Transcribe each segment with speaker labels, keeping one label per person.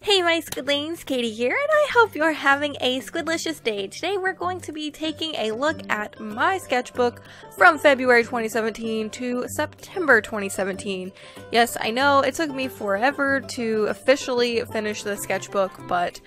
Speaker 1: Hey my Squidlings, Katie here, and I hope you're having a squidlicious day. Today we're going to be taking a look at my sketchbook from February 2017 to September 2017. Yes, I know it took me forever to officially finish the sketchbook, but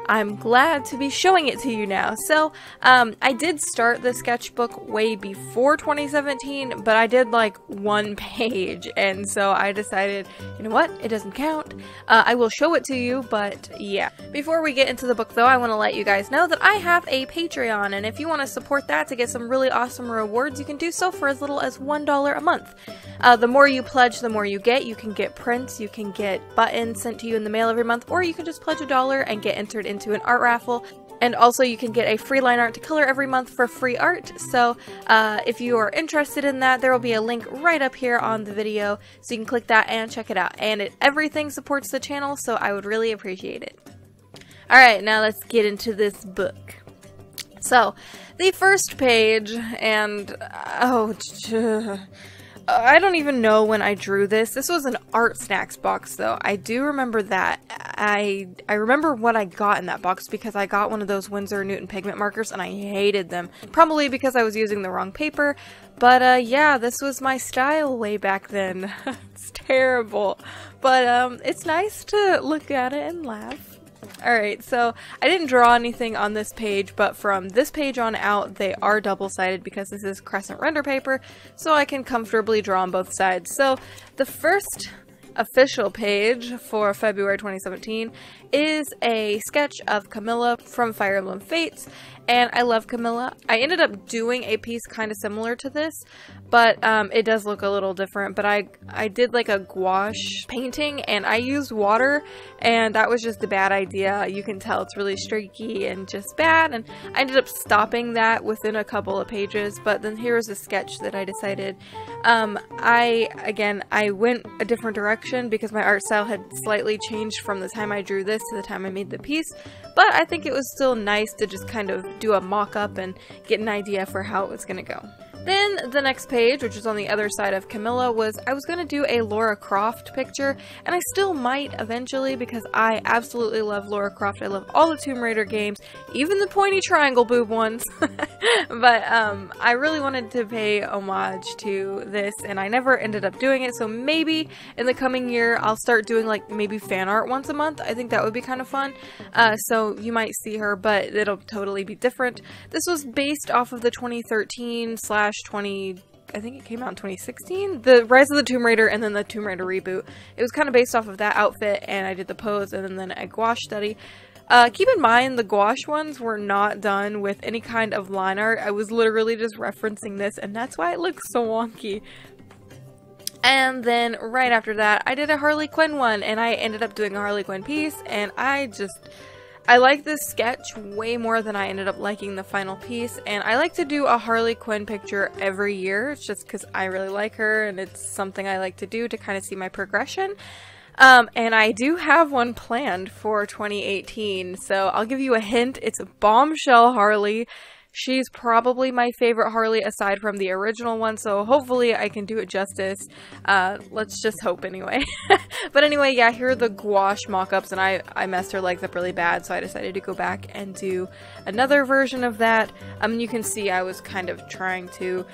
Speaker 1: I'm glad to be showing it to you now. So, I did start the sketchbook way before 2017, but I did like one page, and so I decided, you know what, it doesn't count. I will show it to you, but yeah. Before we get into the book though, I want to let you guys know that I have a Patreon, and if you want to support that to get some really awesome rewards, you can do so for as little as $1 a month. The more you pledge, the more you get. You can get prints, you can get buttons sent to you in the mail every month, or you can just pledge $1 and get entered into an art raffle. And also you can get a free line art to color every month for free art. So if you are interested in that, there will be a link right up here on the video, so you can click that and check it out. And everything supports the channel, so I would really appreciate it. Alright, now let's get into this book. So, the first page, and I don't even know when I drew this. This was an art snacks box though. I do remember that. I remember what I got in that box because I got one of those Winsor & Newton pigment markers and I hated them. Probably because I was using the wrong paper. But yeah, this was my style way back then. It's terrible. But it's nice to look at it and laugh. Alright, so I didn't draw anything on this page, but from this page on out, they are double-sided because this is crescent render paper, so I can comfortably draw on both sides. So the first official page for February 2017 is a sketch of Camilla from Fire Emblem Fates, and I love Camilla. I ended up doing a piece kind of similar to this, but it does look a little different. But I did like a gouache painting, and I used water, and that was just a bad idea. You can tell it's really streaky and just bad, and I ended up stopping that within a couple of pages. But then here's a sketch that I decided. I went a different direction because my art style had slightly changed from the time I drew this to the time I made the piece, but I think it was still nice to just kind of do a mock-up and get an idea for how it was gonna go. Then the next page, which is on the other side of Camilla, was I was going to do a Lara Croft picture, and I still might eventually because I absolutely love Lara Croft. I love all the Tomb Raider games, even the pointy triangle boob ones. But I really wanted to pay homage to this, and I never ended up doing it, so maybe in the coming year I'll start doing like maybe fan art once a month. I think that would be kind of fun. So you might see her, but it'll totally be different. This was based off of the 2013 / I think it came out in 2016, the Rise of the Tomb Raider and then the Tomb Raider reboot. It was kind of based off of that outfit, and I did the pose and then a gouache study. Keep in mind the gouache ones were not done with any kind of line art. I was literally just referencing this, and that's why it looks so wonky. And then right after that, I did a Harley Quinn one, and I ended up doing a Harley Quinn piece, and I like this sketch way more than I ended up liking the final piece, and I like to do a Harley Quinn picture every year. It's just because I really like her, and it's something I like to do to kind of see my progression. And I do have one planned for 2018, so I'll give you a hint. It's a bombshell Harley. She's probably my favorite Harley aside from the original one, so hopefully I can do it justice. Let's just hope anyway. But anyway, yeah, here are the gouache mock-ups, and I messed her legs up really bad, so I decided to go back and do another version of that. You can see I was kind of trying to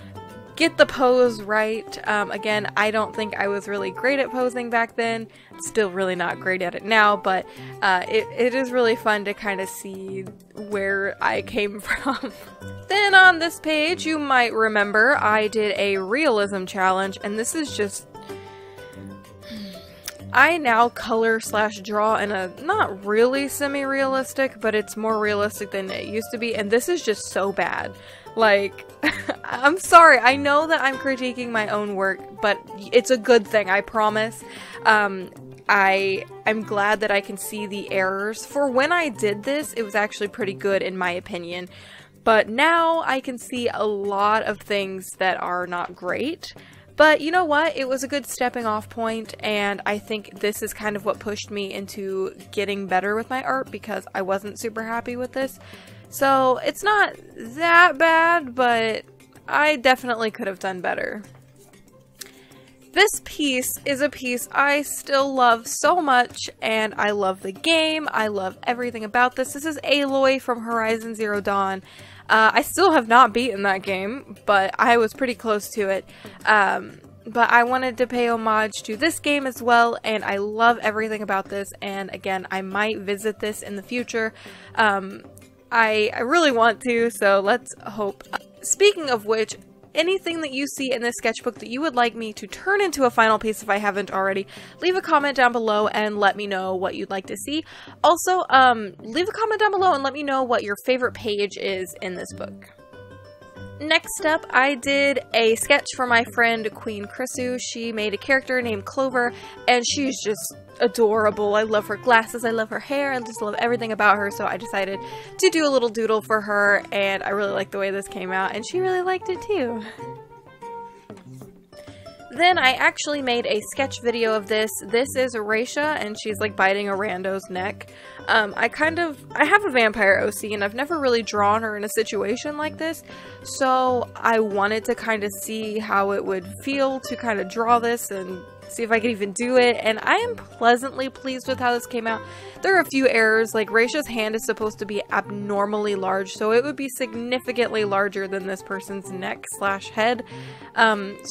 Speaker 1: get the pose right. Again, I don't think I was really great at posing back then. Still really not great at it now, but it is really fun to kind of see where I came from. Then on this page, you might remember I did a realism challenge, and this is just... I now color / draw in a not really semi-realistic, but it's more realistic than it used to be, and this is just so bad. Like, I'm sorry, I know that I'm critiquing my own work, but it's a good thing, I promise. I'm glad that I can see the errors. For when I did this, it was actually pretty good in my opinion. But now I can see a lot of things that are not great. But you know what? It was a good stepping off point, and I think this is kind of what pushed me into getting better with my art because I wasn't super happy with this. So it's not that bad, but I definitely could have done better. This piece is a piece I still love so much, and I love the game. I love everything about this. This is Aloy from Horizon Zero Dawn. I still have not beaten that game, but I was pretty close to it. But I wanted to pay homage to this game as well, and I love everything about this, and again, I might visit this in the future. I really want to, so let's hope. Speaking of which, anything that you see in this sketchbook that you would like me to turn into a final piece if I haven't already, leave a comment down below and let me know what you'd like to see. Also, leave a comment down below and let me know what your favorite page is in this book. Next up, I did a sketch for my friend Queen Chrisu. She made a character named Clover, and she's just adorable. I love her glasses, I love her hair, I just love everything about her, so I decided to do a little doodle for her, and I really liked the way this came out, and she really liked it too. Then I actually made a sketch video of this. This is Raisha, and she's like biting a rando's neck. I have a vampire OC, and I've never really drawn her in a situation like this, so I wanted to kind of see how it would feel to kind of draw this and see if I could even do it, and I am pleasantly pleased with how this came out. There are a few errors, like Raisha's hand is supposed to be abnormally large, so it would be significantly larger than this person's neck slash head.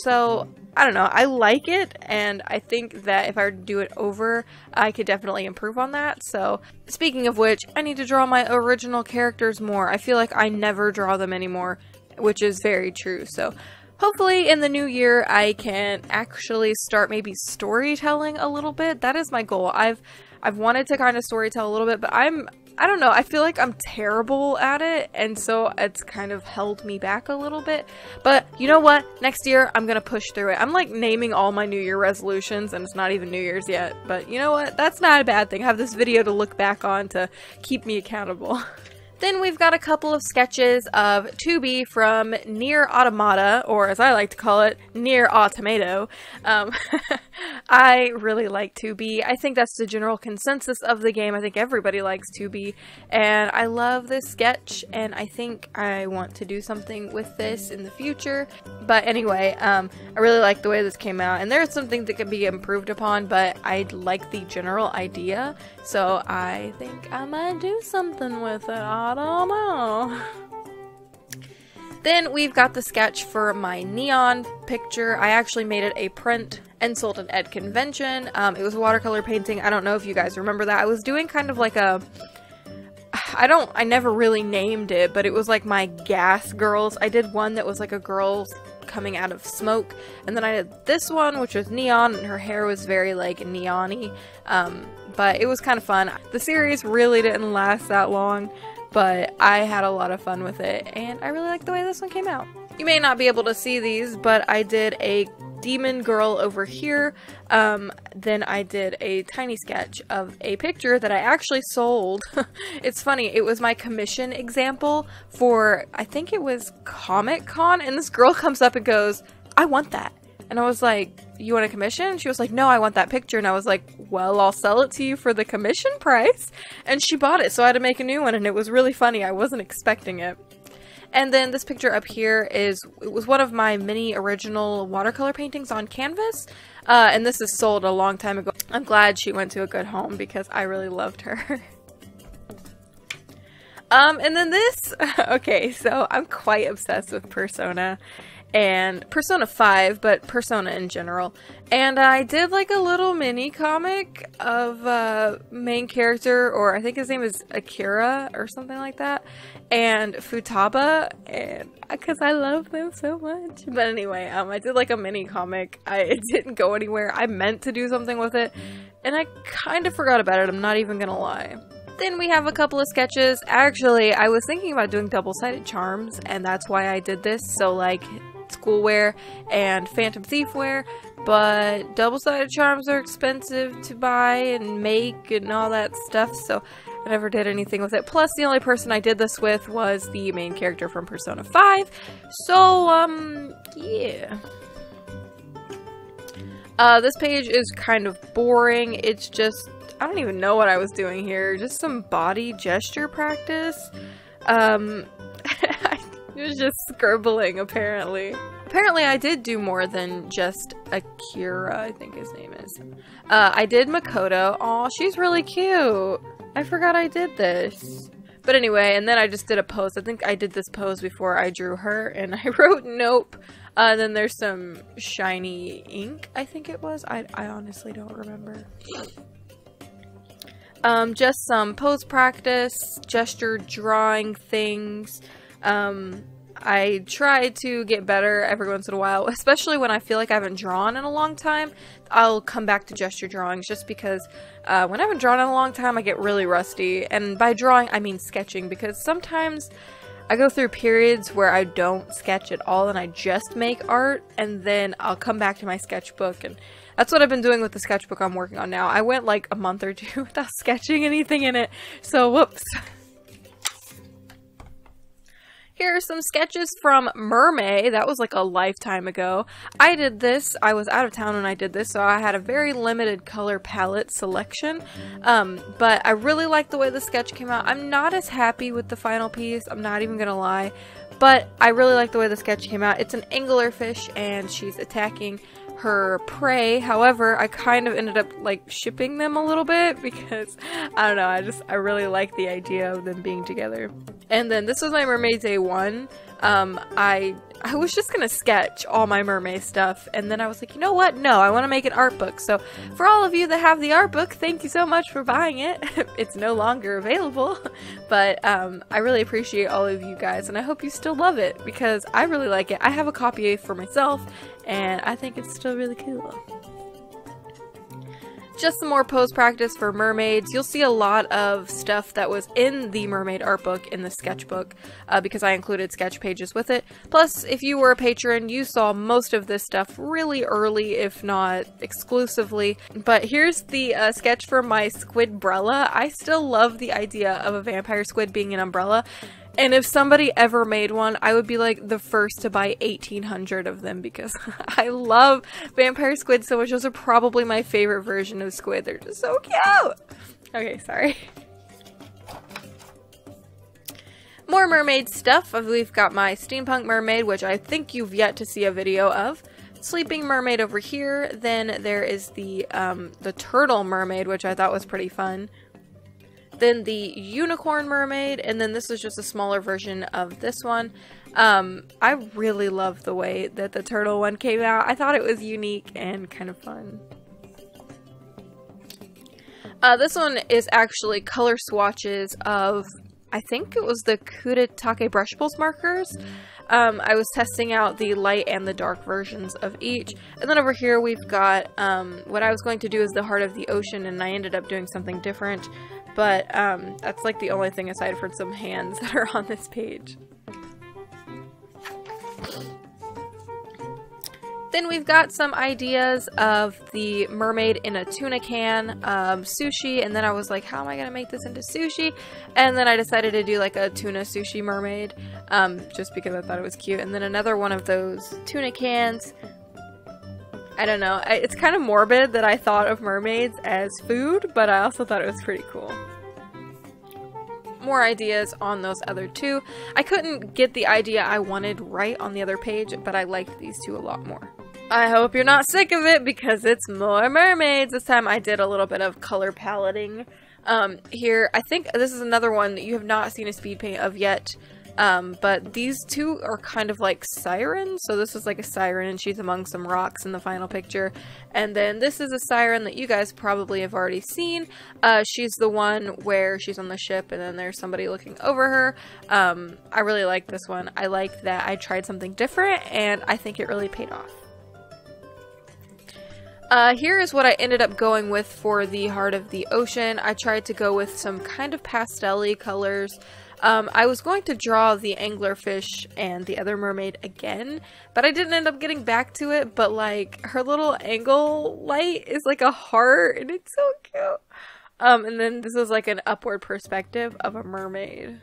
Speaker 1: So I don't know, I like it, and I think that if I were to do it over, I could definitely improve on that. So speaking of which, I need to draw my original characters more. I feel like I never draw them anymore, which is very true. So hopefully in the new year I can actually start maybe storytelling a little bit. That is my goal. I've wanted to kind of storytell a little bit, but I don't know, I feel like I'm terrible at it, and so it's kind of held me back a little bit. But you know what? Next year I'm gonna push through it. I'm like naming all my New Year resolutions, and it's not even New Year's yet. But you know what? That's not a bad thing. I have this video to look back on to keep me accountable. Then we've got a couple of sketches of 2B from Nier Automata, or as I like to call it, Nier Automato. I really like 2B. I think that's the general consensus of the game. I think everybody likes 2B, and I love this sketch, and I think I want to do something with this in the future. But anyway, I really like the way this came out, and there's something that can be improved upon, but I like the general idea, so I think I might do something with it. I don't know. Then we've got the sketch for my neon picture. I actually made it a print and sold an Ed convention. It was a watercolor painting. I don't know if you guys remember that. I was doing kind of like a, I never really named it, but it was like my gas girls. I did one that was like a girl coming out of smoke, and then I did this one which was neon, and her hair was very like neon-y. But it was kind of fun. The series really didn't last that long, but I had a lot of fun with it, and I really like the way this one came out. You may not be able to see these, but I did a demon girl over here. Then I did a tiny sketch of a picture that I actually sold. It's funny, it was my commission example for, I think it was Comic-Con, and this girl comes up and goes, "I want that." And I was like, "You want a commission?" She was like, "No, I want that picture." And I was like, "Well, I'll sell it to you for the commission price." And she bought it, so I had to make a new one, and it was really funny. I wasn't expecting it. And then this picture up here it was one of my mini original watercolor paintings on canvas. And this is sold a long time ago. I'm glad she went to a good home because I really loved her. And then this, okay, so I'm quite obsessed with Persona. And Persona 5, but Persona in general. And I did like a little mini comic of main character, or I think his name is Akira or something like that, and Futaba, and because I love them so much. But anyway, I did like a mini comic. It didn't go anywhere. I meant to do something with it, and I kind of forgot about it, I'm not even gonna lie. Then we have a couple of sketches. Actually, I was thinking about doing double-sided charms, and that's why I did this. So like schoolwear and Phantom Thief wear, but double-sided charms are expensive to buy and make and all that stuff, so I never did anything with it. Plus, the only person I did this with was the main character from Persona 5, so, yeah. This page is kind of boring. It's just, I don't even know what I was doing here. Just some body gesture practice. I was just scribbling, apparently. Apparently I did do more than just Akira, I think his name is. I did Makoto. Aw, she's really cute. I forgot I did this. But anyway, and then I just did a pose. I think I did this pose before I drew her, and I wrote nope. Then there's some shiny ink, I think it was. I honestly don't remember. Just some pose practice, gesture drawing things. I try to get better every once in a while, especially when I feel like I haven't drawn in a long time. I'll come back to gesture drawings just because when I haven't drawn in a long time, I get really rusty. And by drawing, I mean sketching, because sometimes I go through periods where I don't sketch at all and I just make art, and then I'll come back to my sketchbook, and that's what I've been doing with the sketchbook I'm working on now. I went like a month or two without sketching anything in it, so whoops. Here are some sketches from Mermay. That was like a lifetime ago. I did this. I was out of town when I did this, so I had a very limited color palette selection. But I really like the way the sketch came out. I'm not as happy with the final piece. I'm not even gonna lie. But I really like the way the sketch came out. It's an anglerfish and she's attacking her prey. However, I kind of ended up like shipping them a little bit because I don't know, I really like the idea of them being together. And then this was my Mermaid Day 1. I was just gonna sketch all my mermaid stuff, and then I was like, you know what? No, I want to make an art book. So for all of you that have the art book, thank you so much for buying it. It's no longer available, but I really appreciate all of you guys, and I hope you still love it because I really like it. I have a copy for myself, and I think it's still really cool. Just some more pose practice for mermaids. You'll see a lot of stuff that was in the mermaid art book in the sketchbook because I included sketch pages with it. Plus, if you were a patron, you saw most of this stuff really early, if not exclusively. But here's the sketch for my Squidbrella. I still love the idea of a vampire squid being an umbrella. And if somebody ever made one, I would be like the first to buy 1,800 of them because I love vampire squid so much. Those are probably my favorite version of squid. They're just so cute. Okay, sorry. More mermaid stuff. We've got my steampunk mermaid, which I think you've yet to see a video of. Sleeping mermaid over here. Then there is the turtle mermaid, which I thought was pretty fun. Then the unicorn mermaid, and then this is just a smaller version of this one. I really love the way that the turtle one came out. I thought it was unique and kind of fun. This one is actually color swatches of, I think it was the Kaatydid brush pulse markers. I was testing out the light and the dark versions of each. And then over here we've got what I was going to do is the heart of the ocean, and I ended up doing something different. But that's like the only thing aside from some hands that are on this page. Then we've got some ideas of the mermaid in a tuna can, sushi, and then I was like, how am I gonna make this into sushi? And then I decided to do like a tuna sushi mermaid, just because I thought it was cute. And then another one of those tuna cans. I don't know, it's kind of morbid that I thought of mermaids as food, but I also thought it was pretty cool. More ideas on those other two. I couldn't get the idea I wanted right on the other page, but I liked these two a lot more. I hope you're not sick of it because it's more mermaids. This time I did a little bit of color paletting. Here, I think this is another one that you have not seen a speed paint of yet. But these two are kind of like sirens. So this is like a siren and she's among some rocks in the final picture. And then this is a siren that you guys probably have already seen. She's the one where she's on the ship and then there's somebody looking over her. I really like this one. I like that I tried something different and I think it really paid off. Here is what I ended up going with for the heart of the ocean. I tried to go with some kind of pastel-y colors. I was going to draw the anglerfish and the other mermaid again, but I didn't end up getting back to it, but like her little angle light is like a heart and it's so cute. And then this is like an upward perspective of a mermaid.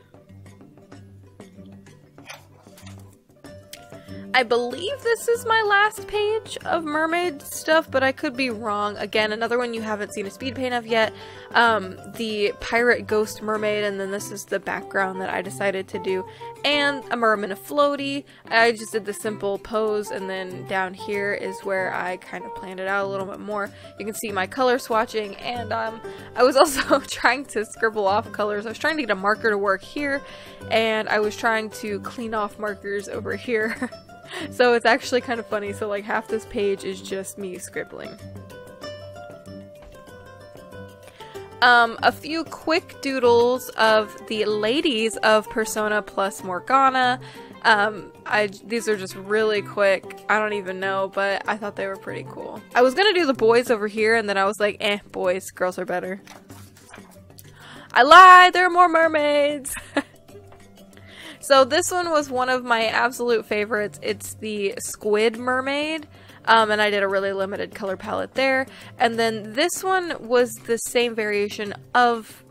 Speaker 1: I believe this is my last page of mermaid stuff, but I could be wrong. Again, another one you haven't seen a speed paint of yet. The pirate ghost mermaid, and then this is the background that I decided to do. And a merman, a floaty. I just did the simple pose, and then down here is where I kind of planned it out a little bit more. You can see my color swatching, and I was also trying to scribble off colors. I was trying to get a marker to work here, and I was trying to clean off markers over here. So it's actually kind of funny. So like half this page is just me scribbling. A few quick doodles of the ladies of Persona plus Morgana. These are just really quick. I don't even know, but I thought they were pretty cool. I was gonna do the boys over here, and then I was like, boys, girls are better. I lied, there are more mermaids! So this one was one of my absolute favorites. It's the Squid Mermaid, and I did a really limited color palette there. And then this one was the same variation of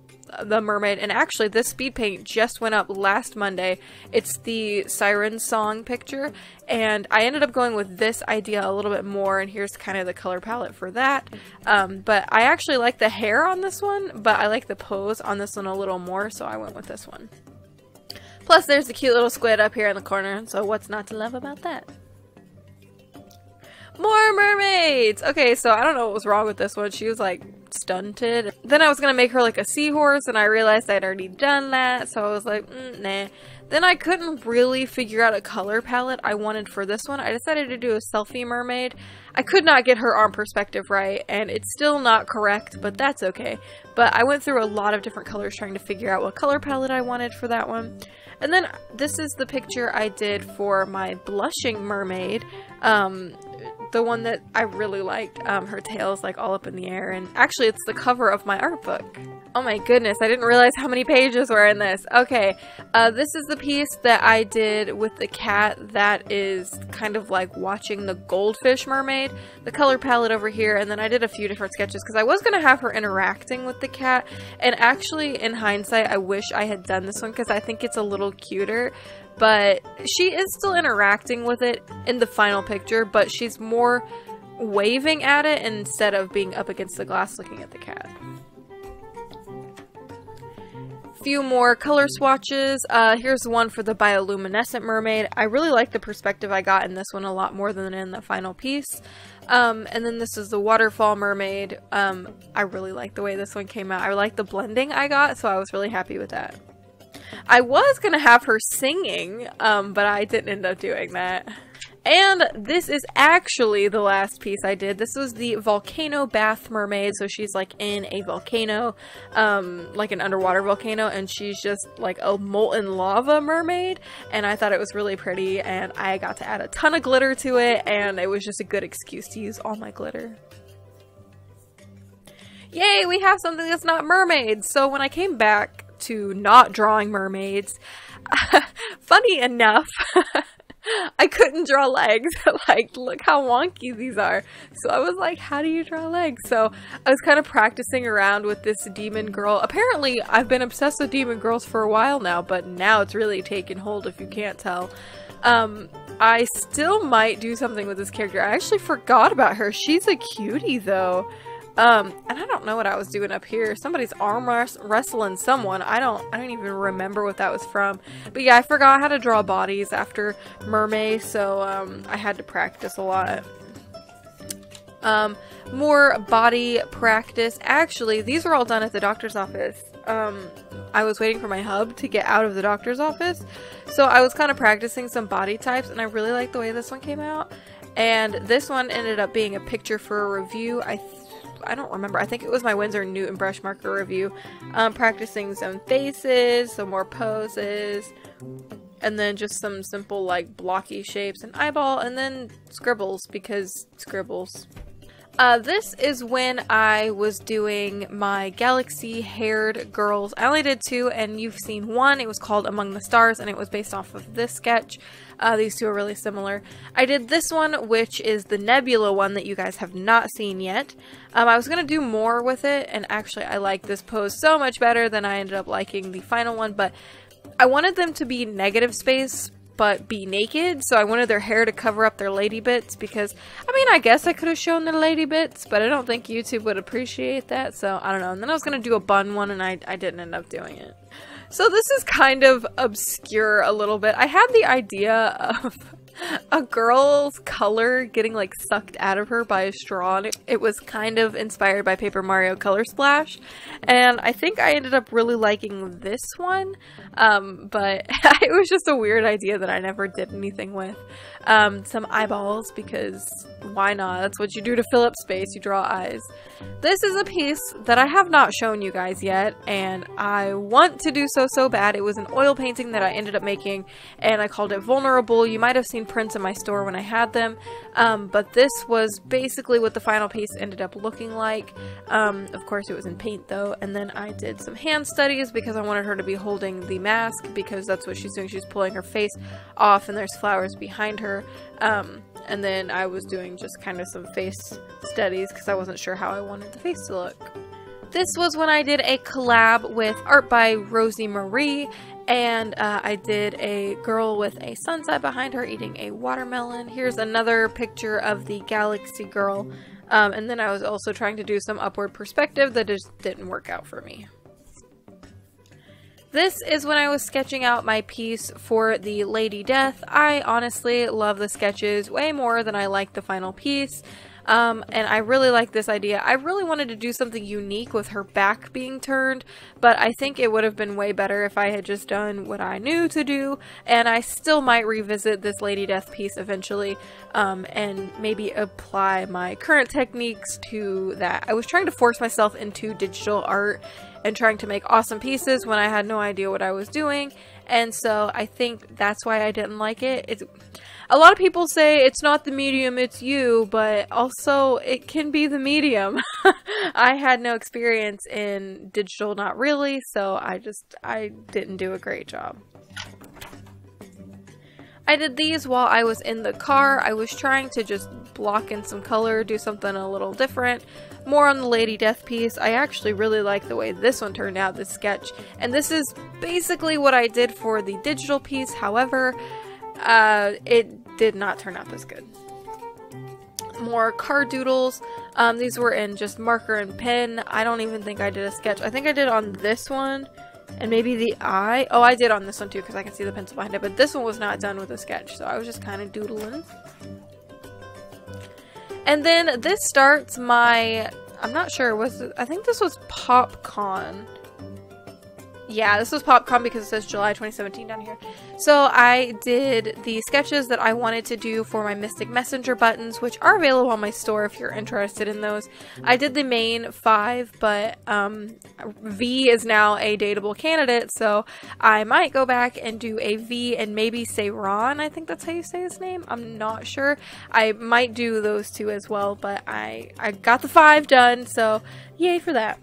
Speaker 1: the mermaid, and actually this speed paint just went up last Monday. It's the Siren Song picture, and I ended up going with this idea a little bit more, and here's kind of the color palette for that. But I actually like the hair on this one, but I like the pose on this one a little more, so I went with this one. Plus, there's the cute little squid up here in the corner, so what's not to love about that? More mermaids! Okay, so I don't know what was wrong with this one. She was, like, stunted. Then I was gonna make her like a seahorse, and I realized I'd already done that, so I was like, nah. Then I couldn't really figure out a color palette I wanted for this one. I decided to do a selfie mermaid. I could not get her arm perspective right, and it's still not correct, but that's okay. But I went through a lot of different colors trying to figure out what color palette I wanted for that one. And then this is the picture I did for my blushing mermaid. The one that I really liked. Her tail's like all up in the air, and actually it's the cover of my art book. Oh my goodness, I didn't realize how many pages were in this. Okay, this is the piece that I did with the cat that is kind of like watching the goldfish mermaid. The color palette over here, and then I did a few different sketches because I was going to have her interacting with the cat, and actually in hindsight I wish I had done this one because I think it's a little cuter. But she is still interacting with it in the final picture, but she's more waving at it instead of being up against the glass looking at the cat. Few more color swatches. Here's one for the bioluminescent mermaid. I really like the perspective I got in this one a lot more than in the final piece. And then this is the waterfall mermaid. I really like the way this one came out. I like the blending I got, so I was really happy with that. I was gonna have her singing, but I didn't end up doing that. And this is actually the last piece I did. This was the volcano bath mermaid, so she's like in a volcano, like an underwater volcano, and she's just like a molten lava mermaid, and I thought it was really pretty, and I got to add a ton of glitter to it, and it was just a good excuse to use all my glitter. Yay, we have something that's not mermaids! So when I came back to not drawing mermaids, funny enough, I couldn't draw legs. Like, look how wonky these are. So I was like, how do you draw legs? So I was kind of practicing around with this demon girl. Apparently, I've been obsessed with demon girls for a while now, but now it's really taken hold if you can't tell. I still might do something with this character. I actually forgot about her. She's a cutie though. And I don't know what I was doing up here. Somebody's arm wrestling someone. I don't even remember what that was from. But yeah, I forgot how to draw bodies after Mermay, so I had to practice a lot. More body practice. Actually, these were all done at the doctor's office. I was waiting for my hub to get out of the doctor's office, so I was kind of practicing some body types, and I really like the way this one came out. And this one ended up being a picture for a review. I don't remember. I think it was my Winsor & Newton brush marker review. Practicing some faces, some more poses, and then just some simple like blocky shapes and eyeball, and then scribbles because scribbles. This is when I was doing my galaxy haired girls. I only did two, and you've seen one. It was called Among the Stars, and it was based off of this sketch. These two are really similar. I did this one, which is the nebula one that you guys have not seen yet. I was going to do more with it, and actually I like this pose so much better than I ended up liking the final one, but I wanted them to be negative space but be naked, so I wanted their hair to cover up their lady bits because, I mean, I guess I could have shown their lady bits, but I don't think YouTube would appreciate that, so I don't know. And then I was going to do a bun one, and I didn't end up doing it. So this is kind of obscure a little bit. I had the idea of a girl's color getting like sucked out of her by a straw, and it was kind of inspired by Paper Mario Color Splash, and I think I ended up really liking this one, but it was just a weird idea that I never did anything with. Some eyeballs, because why not? That's what you do to fill up space, you draw eyes. This is a piece that I have not shown you guys yet, and I want to do so bad. It was an oil painting that I ended up making, and I called it Vulnerable. You might have seen prints in my store when I had them, but this was basically what the final piece ended up looking like. Of course it was in paint though, and then I did some hand studies because I wanted her to be holding the mask, because that's what she's doing. She's pulling her face off and there's flowers behind her. And then I was doing just kind of some face studies because I wasn't sure how I wanted the face to look. This was when I did a collab with art by Rosie Marie, and I did a girl with a sunset behind her eating a watermelon. Here's another picture of the Galaxy girl, and then I was also trying to do some upward perspective that just didn't work out for me. This is when I was sketching out my piece for the Lady Death. I honestly love the sketches way more than I like the final piece. And I really like this idea. I really wanted to do something unique with her back being turned, but I think it would have been way better if I had just done what I knew to do, and I still might revisit this Lady Death piece eventually, and maybe apply my current techniques to that. I was trying to force myself into digital art and trying to make awesome pieces when I had no idea what I was doing, and so I think that's why I didn't like it. A lot of people say it's not the medium, it's you, but also it can be the medium. I had no experience in digital, not really, so I didn't do a great job. I did these while I was in the car. I was trying to just block in some color, do something a little different. More on the Lady Death piece. I actually really like the way this one turned out, this sketch. And this is basically what I did for the digital piece. However, it did not turn out this good. More card doodles. These were in just marker and pen. I don't even think I did a sketch. I think I did on this one. And maybe the eye. Oh, I did on this one too because I can see the pencil behind it. But this one was not done with a sketch. So I was just kind of doodling. And then this starts my... I'm not sure. I think this was PopCon. Yeah, this was PopCon because it says July 2017 down here. So I did the sketches that I wanted to do for my Mystic Messenger buttons, which are available on my store if you're interested in those. I did the main 5, but V is now a dateable candidate, so I might go back and do a V and maybe say Ron. I think that's how you say his name. I'm not sure. I might do those 2 as well, but I got the 5 done, so yay for that.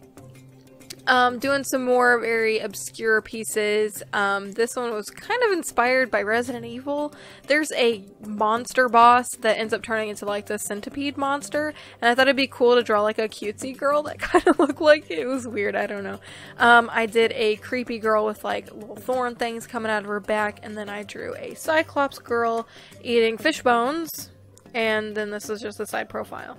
Speaker 1: Doing some more very obscure pieces. This one was kind of inspired by Resident Evil. There's a monster boss that ends up turning into like the centipede monster, and I thought it'd be cool to draw like a cutesy girl that kind of looked like it. It was weird, I don't know. I did a creepy girl with like little thorn things coming out of her back, and then I drew a Cyclops girl eating fish bones, and then this is just a side profile.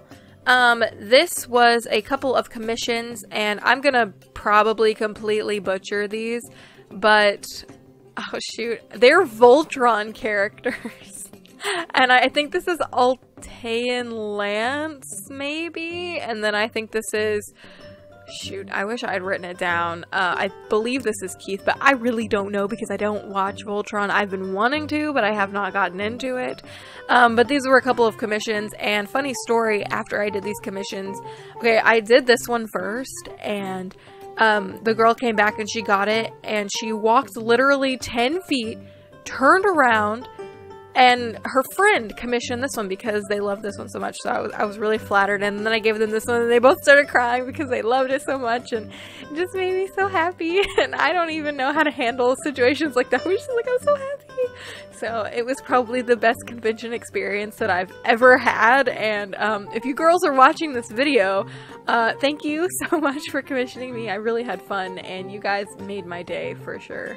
Speaker 1: This was a couple of commissions, and I'm gonna probably completely butcher these, but, oh shoot, they're Voltron characters. And I think this is Altean Lance, maybe? And then I think this is... Shoot, I wish I had written it down. I believe this is Keith, but I really don't know because I don't watch Voltron. I've been wanting to, but I have not gotten into it. But these were a couple of commissions, and funny story, after I did these commissions, okay, I did this one first, and the girl came back and she got it, and she walked literally 10 feet, turned around, and her friend commissioned this one because they loved this one so much, so I was really flattered, and then I gave them this one, and they both started crying because they loved it so much, and it just made me so happy, and I don't even know how to handle situations like that. We're just like, I'm so happy. So it was probably the best convention experience that I've ever had, and if you girls are watching this video, thank you so much for commissioning me. I really had fun, and you guys made my day for sure.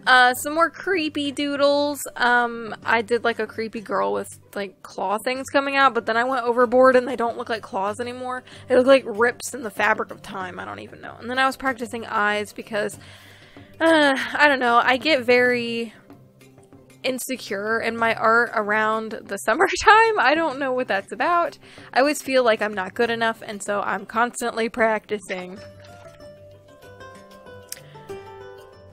Speaker 1: Some more creepy doodles. I did like a creepy girl with like claw things coming out, but then I went overboard and they don't look like claws anymore. They look like rips in the fabric of time. I don't even know. And then I was practicing eyes because, I don't know, I get very insecure in my art around the summertime. I don't know what that's about. I always feel like I'm not good enough, and so I'm constantly practicing.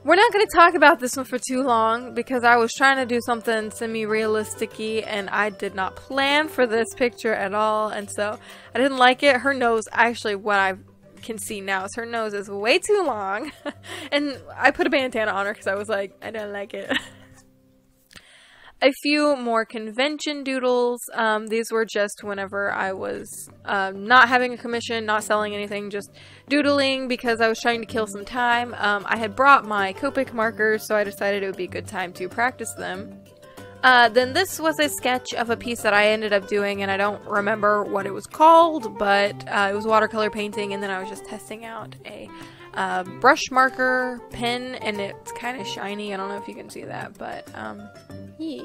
Speaker 1: We're not going to talk about this one for too long because I was trying to do something semi-realistic-y and I did not plan for this picture at all, and so I didn't like it. Her nose, actually what I can see now is her nose is way too long and I put a bandana on her because I was like, I don't like it. A few more convention doodles. These were just whenever I was not having a commission, not selling anything, just doodling because I was trying to kill some time. I had brought my Copic markers, so I decided it would be a good time to practice them. Then this was a sketch of a piece that I ended up doing, and I don't remember what it was called, but it was watercolor painting, and then I was just testing out a brush marker pen, and it's kind of shiny. I don't know if you can see that, but yeah.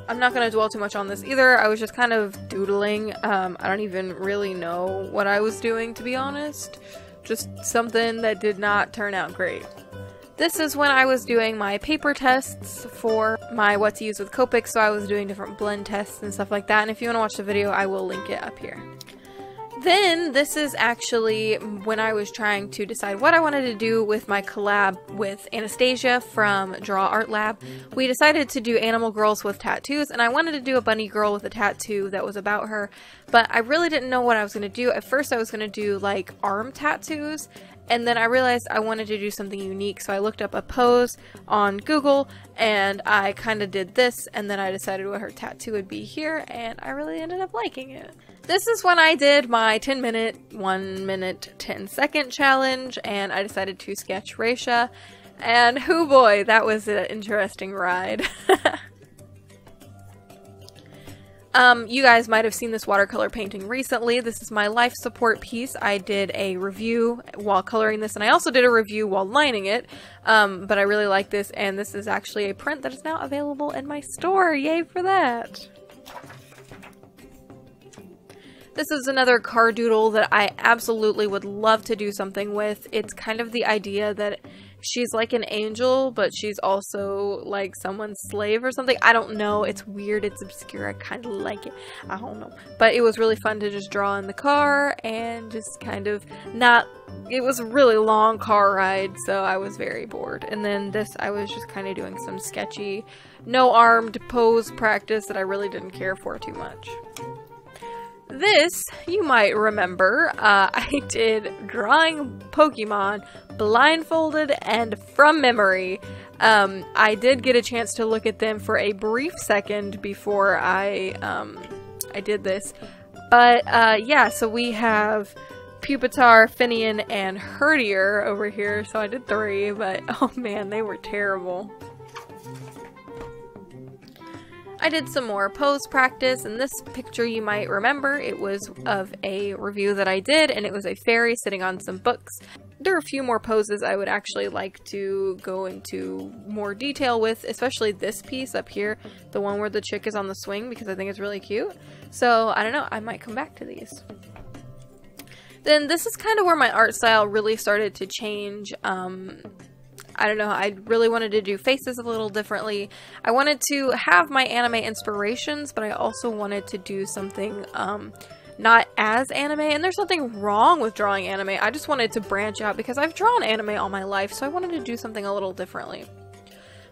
Speaker 1: I'm not going to dwell too much on this either. I was just kind of doodling. I don't even really know what I was doing, to be honest. Just something that did not turn out great. This is when I was doing my paper tests for my what to use with Copic, so I was doing different blend tests and stuff like that, and if you want to watch the video, I will link it up here. Then, this is actually when I was trying to decide what I wanted to do with my collab with Anastasia from Draw Art Lab. We decided to do animal girls with tattoos, and I wanted to do a bunny girl with a tattoo that was about her, but I really didn't know what I was going to do. At first I was going to do like arm tattoos, and then I realized I wanted to do something unique, so I looked up a pose on Google, and I kind of did this, and then I decided what her tattoo would be here, and I really ended up liking it. This is when I did my 10-minute, 1-minute, 10-second challenge, and I decided to sketch Raisha, and hoo boy, that was an interesting ride. You guys might have seen this watercolor painting recently. This is my life support piece. I did a review while coloring this, and I also did a review while lining it, but I really like this, and this is actually a print that is now available in my store. Yay for that! This is another car doodle that I absolutely would love to do something with. It's kind of the idea that she's like an angel, but she's also like someone's slave or something. I don't know. It's weird. It's obscure. I kind of like it. I don't know. But it was really fun to just draw in the car and just kind of not... It was a really long car ride, so I was very bored. And then this, I was just kind of doing some sketchy, no-armed pose practice that I really didn't care for too much. This, you might remember, I did drawing Pokemon blindfolded and from memory. I did get a chance to look at them for a brief second before I did this. But, yeah, so we have Pupitar, Finian, and Herdier over here, so I did 3, but oh man, they were terrible. I did some more pose practice, and this picture you might remember, it was of a review that I did, and it was a fairy sitting on some books. There are a few more poses I would actually like to go into more detail with, especially this piece up here, the one where the chick is on the swing, because I think it's really cute. So, I don't know, I might come back to these. Then this is kind of where my art style really started to change. I don't know, I really wanted to do faces a little differently. I wanted to have my anime inspirations, but I also wanted to do something not as anime, and there's nothing wrong with drawing anime. I just wanted to branch out because I've drawn anime all my life, so I wanted to do something a little differently.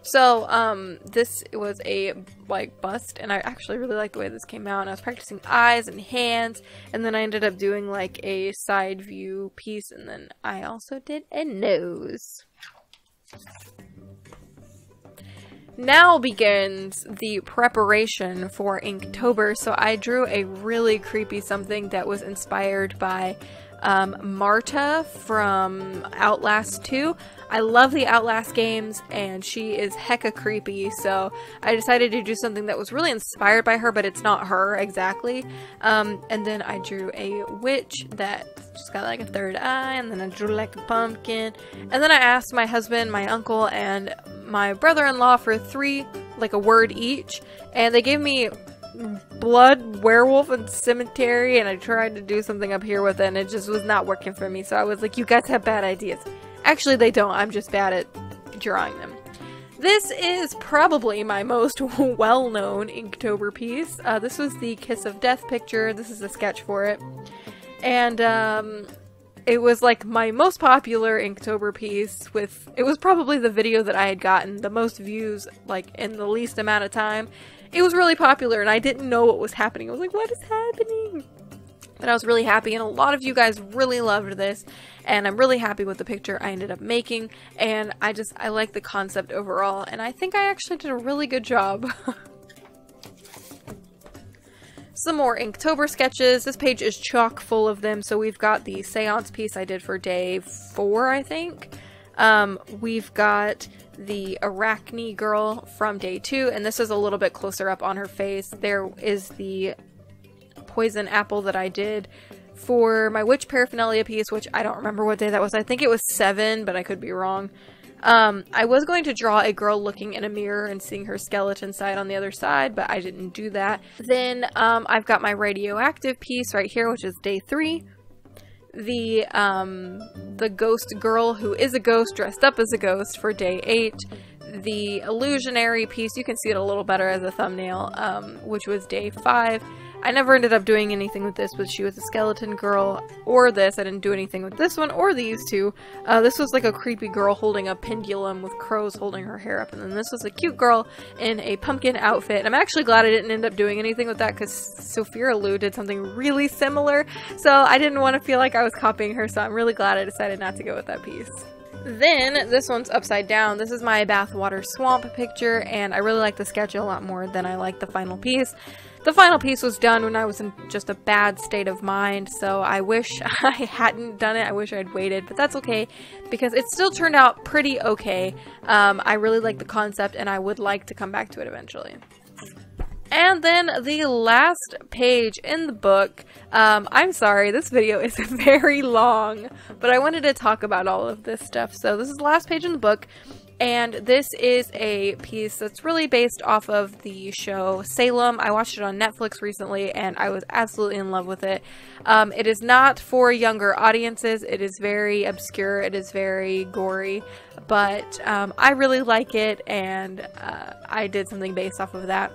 Speaker 1: So, this was a, like, bust, and I actually really like the way this came out, and I was practicing eyes and hands, and then I ended up doing, like, a side view piece, and then I also did a nose. Now begins the preparation for Inktober, so I drew a really creepy something that was inspired by Marta from Outlast 2. I love the Outlast games, and she is hecka creepy, so I decided to do something that was really inspired by her, but it's not her exactly. And then I drew a witch that She's got like a third eye, and then I drew like a pumpkin. And then I asked my husband, my uncle, and my brother-in-law for 3, like a word each. And they gave me blood, werewolf, and cemetery, and I tried to do something up here with it, and it just was not working for me. So I was like, you guys have bad ideas. Actually, they don't. I'm just bad at drawing them. This is probably my most well-known Inktober piece. This was the Kiss of Death picture. This is a sketch for it. And it was like my most popular Inktober piece. It was probably the video that I had gotten the most views, like, in the least amount of time. It was really popular, and I didn't know what was happening. I was like, what is happening? But I was really happy, and a lot of you guys really loved this, and I'm really happy with the picture I ended up making, and I like the concept overall, and I think I actually did a really good job. Some more Inktober sketches. This page is chock full of them, so we've got the seance piece I did for day 4, I think. We've got the Arachne girl from day 2, and this is a little bit closer up on her face. There is the poison apple that I did for my witch paraphernalia piece, which I don't remember what day that was. I think it was 7, but I could be wrong. I was going to draw a girl looking in a mirror and seeing her skeleton side on the other side, but I didn't do that. Then I've got my radioactive piece right here, which is day 3. The ghost girl who is a ghost dressed up as a ghost for day 8. The illusionary piece, you can see it a little better as a thumbnail, which was day 5. I never ended up doing anything with this, but she was a skeleton girl, or this. I didn't do anything with this one, or these two. This was like a creepy girl holding a pendulum with crows holding her hair up, and then this was a cute girl in a pumpkin outfit. I'm actually glad I didn't end up doing anything with that, because Sophia Lou did something really similar, so I didn't want to feel like I was copying her, so I'm really glad I decided not to go with that piece. Then, this one's upside down. This is my bathwater swamp picture, and I really like the sketch a lot more than I like the final piece. The final piece was done when I was in just a bad state of mind, so I wish I hadn't done it. I wish I'd waited, but that's okay, because it still turned out pretty okay. I really like the concept, and I would like to come back to it eventually. And then the last page in the book, I'm sorry, this video is very long, but I wanted to talk about all of this stuff. So this is the last page in the book, and this is a piece that's really based off of the show Salem. I watched it on Netflix recently, and I was absolutely in love with it. It is not for younger audiences. It is very obscure. It is very gory, but I really like it, and I did something based off of that.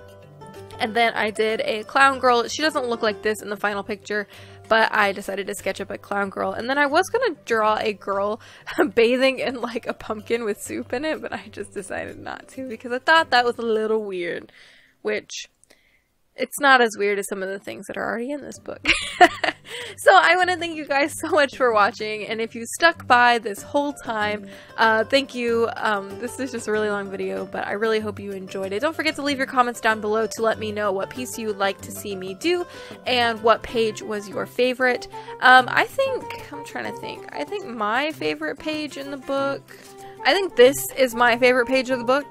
Speaker 1: And then I did a clown girl. She doesn't look like this in the final picture, but I decided to sketch up a clown girl. And then I was going to draw a girl bathing in like a pumpkin with soup in it, but I just decided not to because I thought that was a little weird, which it's not as weird as some of the things that are already in this book. So I want to thank you guys so much for watching, and if you stuck by this whole time, thank you. This is just a really long video, but I really hope you enjoyed it. Don't forget to leave your comments down below to let me know what piece you would like to see me do and what page was your favorite. I'm trying to think. I think my favorite page in the book, I think this is my favorite page of the book,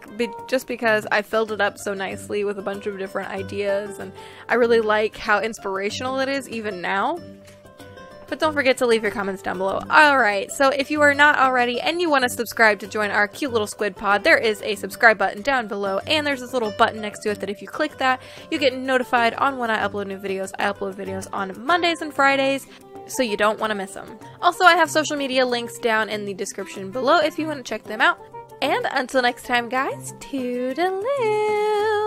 Speaker 1: just because I filled it up so nicely with a bunch of different ideas, and I really like how inspirational it is even now. But don't forget to leave your comments down below. Alright, so if you are not already and you want to subscribe to join our cute little squid pod, there is a subscribe button down below, and there's this little button next to it that if you click that, you get notified on when I upload new videos. I upload videos on Mondays and Fridays, so you don't want to miss them. Also, I have social media links down in the description below if you want to check them out. And until next time, guys, toodaloo!